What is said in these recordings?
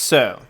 So,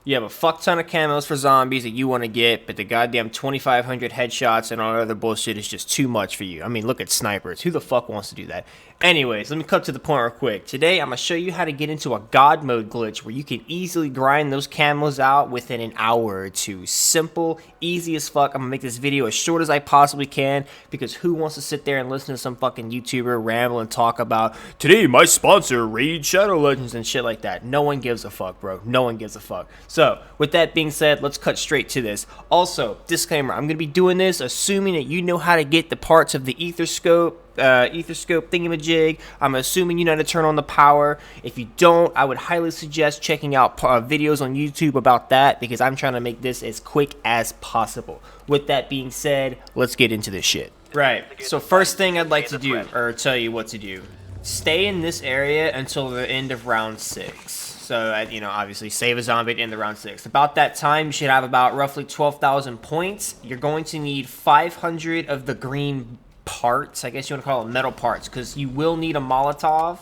you have a fuck ton of camos for zombies that you want to get, but the goddamn 2,500 headshots and all that other bullshit is just too much for you. I mean, look at snipers. Who the fuck wants to do that? Anyways, let me cut to the point real quick. Today, I'm going to show you how to get into a God mode glitch where you can easily grind those camos out within an hour or two. Simple, easy as fuck. I'm going to make this video as short as I possibly can because who wants to sit there and listen to some fucking YouTuber ramble and talk about, today my sponsor, Raid Shadow Legends and shit like that. No one gives a fuck, bro. No one gives a fuck. So, with that being said, let's cut straight to this. Also, disclaimer, I'm going to be doing this assuming that you know how to get the parts of the ether scope thingamajig. I'm assuming you know how to turn on the power. If you don't, I would highly suggest checking out videos on YouTube about that because I'm trying to make this as quick as possible. With that being said, let's get into this shit. Right, so first thing I'd like to do, or tell you what to do, stay in this area until the end of round 6. So, you know, obviously save a zombie at the end of round 6. About that time, you should have about roughly 12,000 points. You're going to need 500 of the green parts, I guess you want to call them metal parts, because you will need a Molotov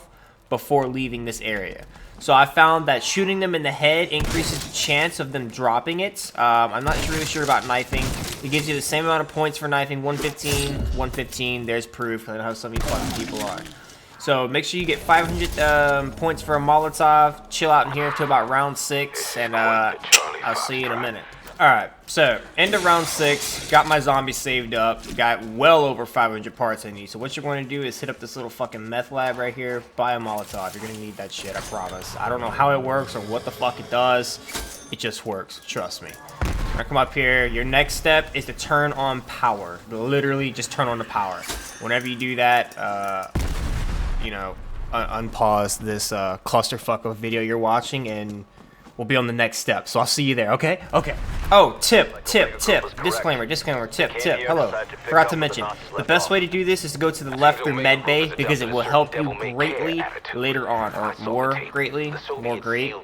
before leaving this area. So I found that shooting them in the head increases the chance of them dropping it. I'm not really sure about knifing. It gives you the same amount of points for knifing, 115, 115. There's proof. I know how some of you fucking people are. So make sure you get 500 points for a Molotov. Chill out in here until about round 6, and I'll see you in a minute. Alright, so, end of round 6, got my zombies saved up, got well over 500 parts I need. So what you're going to do is hit up this little fucking meth lab right here, buy a Molotov. You're going to need that shit, I promise. I don't know how it works or what the fuck it does. It just works, trust me. I come up here, your next step is to turn on power. Literally, just turn on the power. Whenever you do that, you know, unpause this clusterfuck of video you're watching and we'll be on the next step. So I'll see you there, okay? Okay. Oh, tip. Disclaimer, tip. Hello. Forgot to mention, the best way to do this is to go to the left through medbay because it will help you greatly later on. Or more greatly. More great.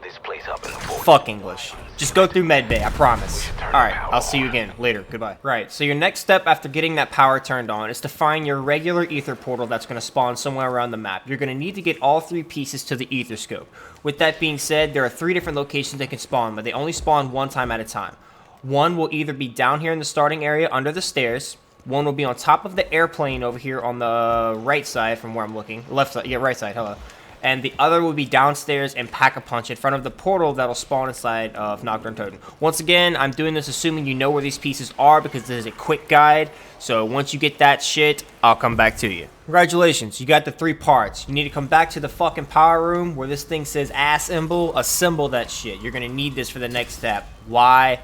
Fuck English. Just go through medbay, I promise. Alright, I'll see you again later. Goodbye. Right, so your next step after getting that power turned on is to find your regular ether portal that's going to spawn somewhere around the map. You're going to need to get all 3 pieces to the ether scope. With that being said, there are 3 different locations they can spawn, but they only spawn one time at a time. One will either be down here in the starting area under the stairs. One will be on top of the airplane over here on the right side from where I'm looking. Left side, yeah, right side, hello. And the other will be downstairs in Pack-a-Punch in front of the portal that'll spawn inside of Nocturne Totem. Once again, I'm doing this assuming you know where these pieces are because this is a quick guide. So once you get that shit, I'll come back to you. Congratulations, you got the 3 parts. You need to come back to the fucking power room where this thing says assemble. Assemble that shit. You're gonna need this for the next step. Why?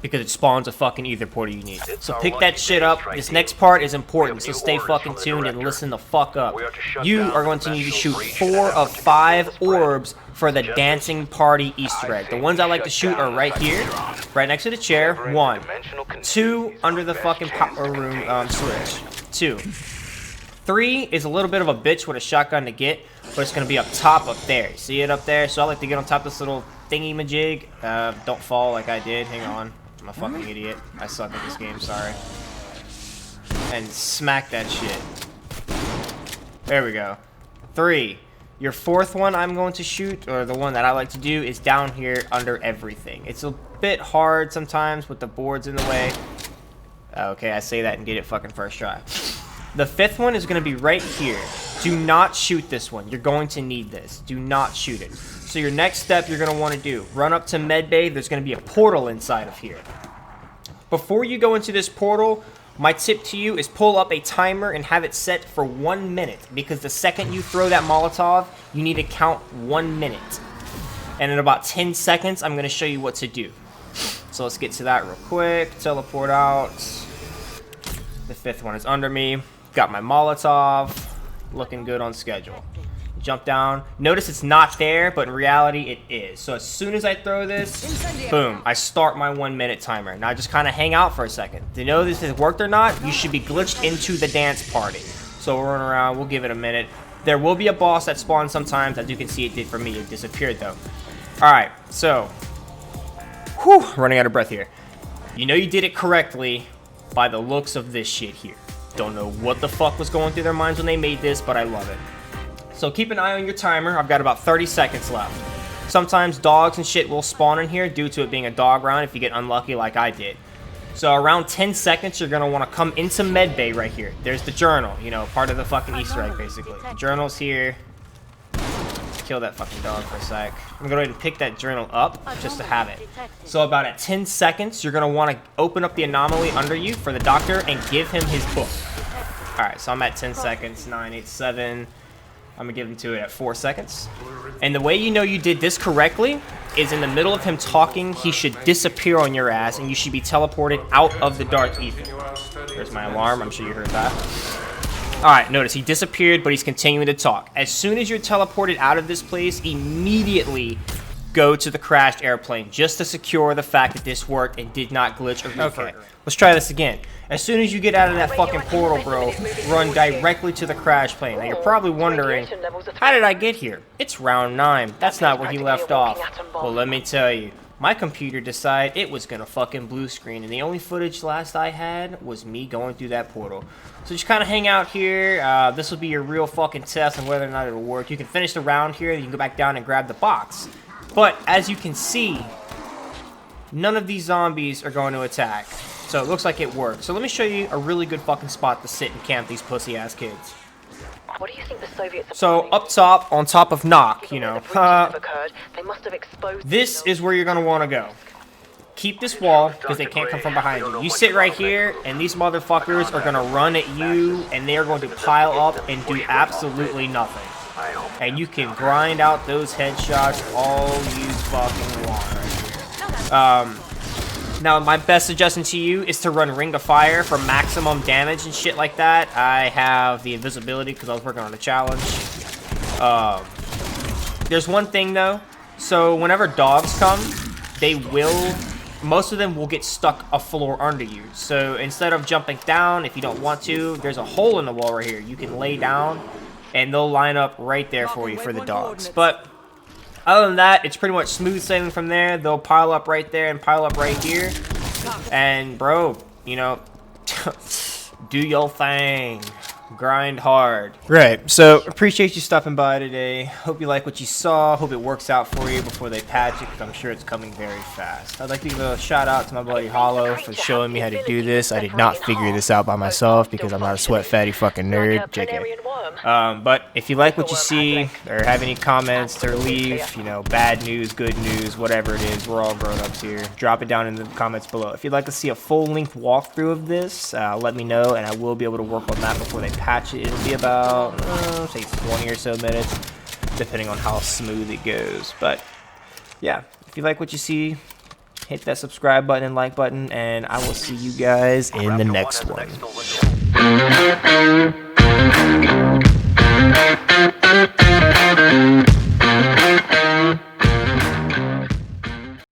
Because it spawns a fucking ether portal you need. So pick that shit up. This next part is important, so stay fucking tuned and listen the fuck up. You are going to need to shoot 4 of 5 orbs for the dancing party Easter egg. The ones I like to shoot are right here, right next to the chair. 1. 2 under the fucking power room switch. 2. 3 is a little bit of a bitch with a shotgun to get, but it's going to be up top up there. See it up there? So I like to get on top of this little thingy-majig. Don't fall like I did. Hang on. I'm a fucking idiot. I suck at this game, sorry. And smack that shit. There we go. 3. Your 4th one I'm going to shoot, or the one that I like to do, is down here under everything. It's a bit hard sometimes with the boards in the way. Okay, I say that and get it fucking first try. The 5th one is going to be right here. Do not shoot this one. You're going to need this. Do not shoot it. So your next step you're going to want to do, run up to medbay. There's going to be a portal inside of here. Before you go into this portal, my tip to you is pull up a timer and have it set for 1 minute. Because the second you throw that Molotov, you need to count 1 minute. And in about 10 seconds, I'm going to show you what to do. So let's get to that real quick. Teleport out. The 5th one is under me. Got my Molotov. Looking good on schedule. Jump down. Notice it's not there, but in reality it is. So as soon as I throw this, boom, I start my 1 minute timer. Now just kind of hang out for a second. To know this has worked or not, you should be glitched into the dance party. So we'll run around, we'll give it a minute. There will be a boss that spawns sometimes, as you can see it did for me. It disappeared though. Alright, so, whew, running out of breath here. You know you did it correctly by the looks of this shit here. Don't know what the fuck was going through their minds when they made this, but I love it. So keep an eye on your timer. I've got about 30 seconds left. Sometimes dogs and shit will spawn in here due to it being a dog round if you get unlucky like I did. So around 10 seconds, you're going to want to come into medbay right here. There's the journal, you know, part of the fucking Easter egg, basically. The journal's here. Kill that fucking dog for a sec. I'm going to go ahead and pick that journal up just to have it. So about at 10 seconds, you're going to want to open up the anomaly under you for the doctor and give him his book. Alright, so I'm at 10 seconds, 9, 8, 7. I'm going to give him to it at 4 seconds. And the way you know you did this correctly is in the middle of him talking, he should disappear on your ass and you should be teleported out of the dark ether. There's my alarm. I'm sure you heard that. Alright, notice he disappeared, but he's continuing to talk. As soon as you're teleported out of this place, immediately go to the crashed airplane just to secure the fact that this worked and did not glitch or reframe. Okay, let's try this again. As soon as you get out of that fucking portal, bro, run directly to the crash plane. Now, you're probably wondering, how did I get here? It's round 9. That's not where he left off. Well, let me tell you. My computer decided it was gonna fucking blue screen, and the only footage last I had was me going through that portal. So just kind of hang out here. This will be your real fucking test on whether or not it'll work. You can finish the round here, then you can go back down and grab the box. But, as you can see, none of these zombies are going to attack. So it looks like it worked. So let me show you a really good fucking spot to sit and camp these pussy-ass kids. What do you think the Soviets so up top, on top of Knock, you know, this is where you're going to want to go. Keep this wall, because they can't come from behind you. You sit right here, and these motherfuckers are going to run at you, and they are going to pile up and do absolutely nothing. And you can grind out those headshots all you fucking want right here. Now, my best suggestion to you is to run Ring of Fire for maximum damage and shit like that. I have the invisibility because I was working on a challenge. There's one thing, though. So, whenever dogs come, they will... Most of them will get stuck a floor under you. So, instead of jumping down, if you don't want to, there's a hole in the wall right here. You can lay down, and they'll line up right there for you for the dogs. But... other than that, it's pretty much smooth sailing from there. They'll pile up right there and pile up right here. And, bro, you know, do your thing. Grind hard. Right, so appreciate you stopping by today. Hope you like what you saw. Hope it works out for you before they patch it, because I'm sure it's coming very fast. I'd like to give a shout out to my buddy Hollow for showing me how to do this. I did not figure this out by myself because I'm not a sweat fatty fucking nerd. JK. But if you like what you see or have any comments to leave, you know, bad news, good news, whatever it is, we're all grown-ups here. Drop it down in the comments below. If you'd like to see a full-length walkthrough of this, let me know, and I will be able to work on that before they patch it. It'll be about, say, 20 or so minutes, depending on how smooth it goes. But, yeah, if you like what you see, hit that subscribe button and like button, and I will see you guys in the next one.